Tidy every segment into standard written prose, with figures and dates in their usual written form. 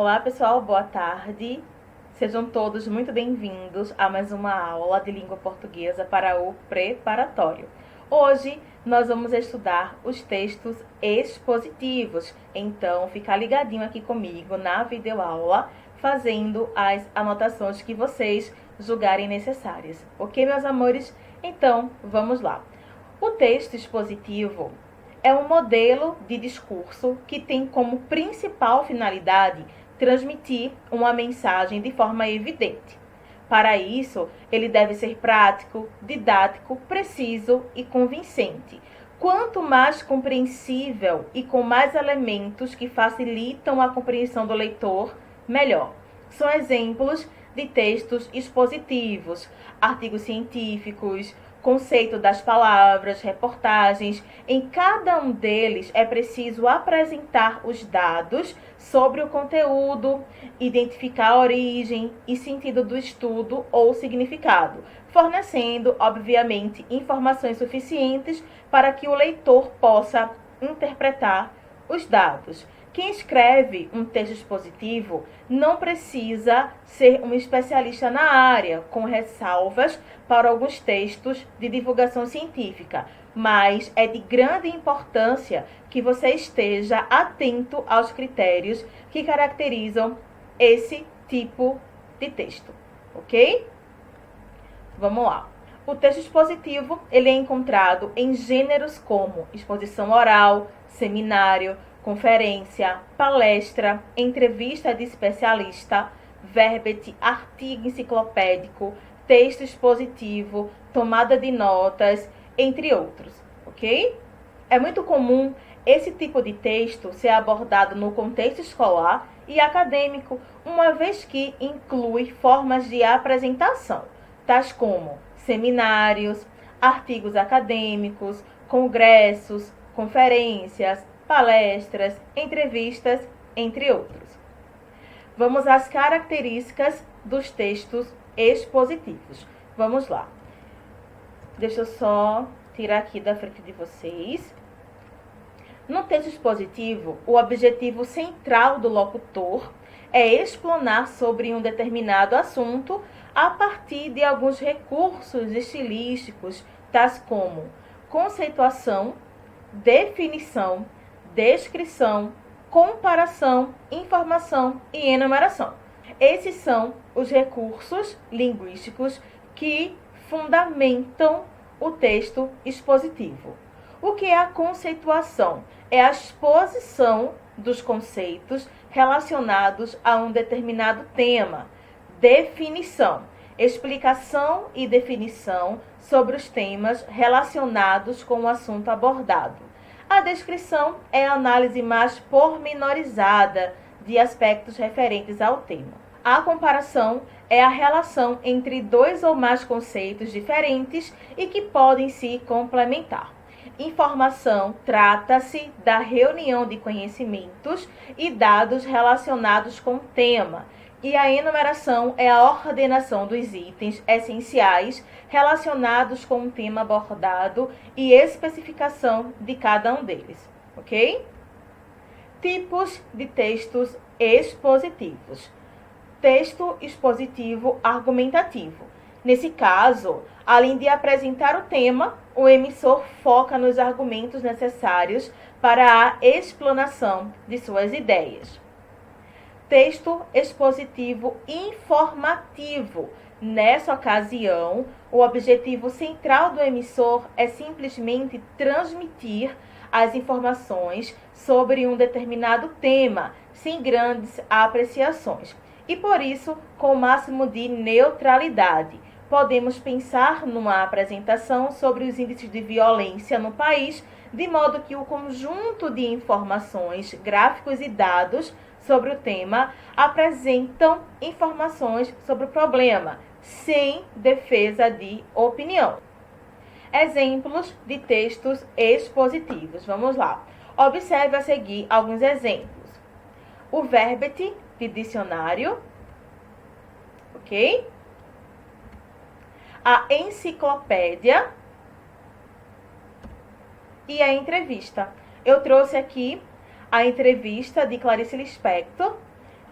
Olá pessoal, boa tarde. Sejam todos muito bem-vindos a mais uma aula de língua portuguesa para o preparatório. Hoje nós vamos estudar os textos expositivos, então fica ligadinho aqui comigo na videoaula, fazendo as anotações que vocês julgarem necessárias. Ok, meus amores? Então, vamos lá. O texto expositivo é um modelo de discurso que tem como principal finalidade transmitir uma mensagem de forma evidente. Para isso, ele deve ser prático, didático, preciso e convincente. Quanto mais compreensível e com mais elementos que facilitam a compreensão do leitor, melhor. São exemplos de textos expositivos, artigos científicos, conceito das palavras, reportagens. Em cada um deles é preciso apresentar os dados sobre o conteúdo, identificar a origem e sentido do estudo ou significado, fornecendo, obviamente, informações suficientes para que o leitor possa interpretar os dados. Quem escreve um texto expositivo não precisa ser um especialista na área, com ressalvas para alguns textos de divulgação científica, mas é de grande importância que você esteja atento aos critérios que caracterizam esse tipo de texto, ok? Vamos lá. O texto expositivo ele é encontrado em gêneros como exposição oral, seminário, conferência, palestra, entrevista de especialista, verbete, artigo enciclopédico, texto expositivo, tomada de notas, entre outros, ok? É muito comum esse tipo de texto ser abordado no contexto escolar e acadêmico, uma vez que inclui formas de apresentação, tais como seminários, artigos acadêmicos, congressos, conferências, palestras, entrevistas, entre outros. Vamos às características dos textos expositivos. Vamos lá. Deixa eu só tirar aqui da frente de vocês. No texto expositivo, o objetivo central do locutor é explanar sobre um determinado assunto a partir de alguns recursos estilísticos, tais como conceituação, definição, descrição, comparação, informação e enumeração. Esses são os recursos linguísticos que fundamentam o texto expositivo. O que é a conceituação? É a exposição dos conceitos relacionados a um determinado tema. Definição: explicação e definição sobre os temas relacionados com o assunto abordado. A descrição é a análise mais pormenorizada de aspectos referentes ao tema. A comparação é a relação entre dois ou mais conceitos diferentes e que podem se complementar. Informação trata-se da reunião de conhecimentos e dados relacionados com o tema. E a enumeração é a ordenação dos itens essenciais relacionados com o tema abordado e especificação de cada um deles, ok? Tipos de textos expositivos. Texto expositivo argumentativo. Nesse caso, além de apresentar o tema, o emissor foca nos argumentos necessários para a explanação de suas ideias. Texto expositivo informativo. Nessa ocasião, o objetivo central do emissor é simplesmente transmitir as informações sobre um determinado tema, sem grandes apreciações. E por isso, com o máximo de neutralidade. Podemos pensar numa apresentação sobre os índices de violência no país, de modo que o conjunto de informações, gráficos e dados sobre o tema apresentam informações sobre o problema, sem defesa de opinião. Exemplos de textos expositivos. Vamos lá. Observe a seguir alguns exemplos. O verbete de dicionário, ok? A enciclopédia e a entrevista. Eu trouxe aqui a entrevista de Clarice Lispector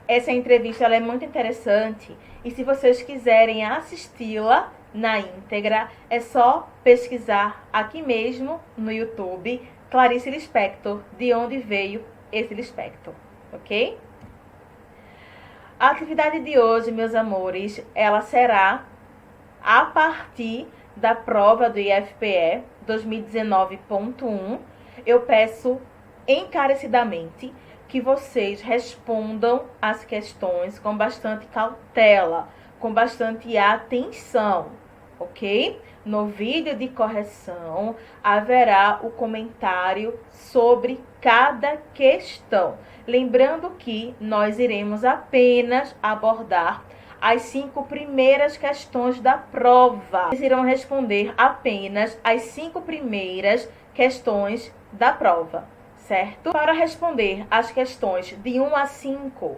Essa entrevista ela é muito interessante e se vocês quiserem assisti-la na íntegra, é só pesquisar aqui mesmo no YouTube Clarice Lispector, de onde veio esse Lispector, ok? A atividade de hoje, meus amores, ela será a partir da prova do IFPE 2019.1. Eu peço encarecidamente que vocês respondam as questões com bastante cautela, com bastante atenção, ok? No vídeo de correção haverá o comentário sobre cada questão. Lembrando que nós iremos apenas abordar as 5 primeiras questões da prova. Vocês irão responder apenas as 5 primeiras questões da prova, certo? Para responder as questões de 1 a 5,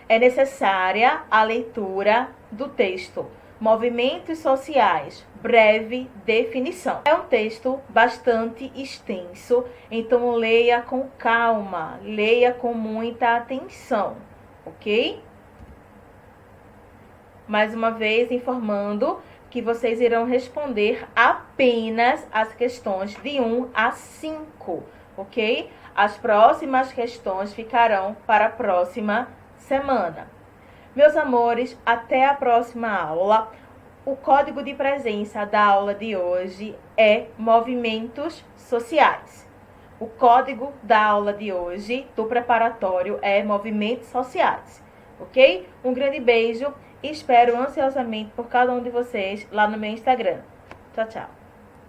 é necessária a leitura do texto Movimentos Sociais, breve definição. É um texto bastante extenso, então leia com calma, leia com muita atenção, ok? Mais uma vez informando que vocês irão responder apenas as questões de 1 a 5, ok? As próximas questões ficarão para a próxima semana. Meus amores, até a próxima aula. O código de presença da aula de hoje é Movimentos Sociais. O código da aula de hoje do preparatório é Movimentos Sociais, ok? Um grande beijo e espero ansiosamente por cada um de vocês lá no meu Instagram. Tchau, tchau.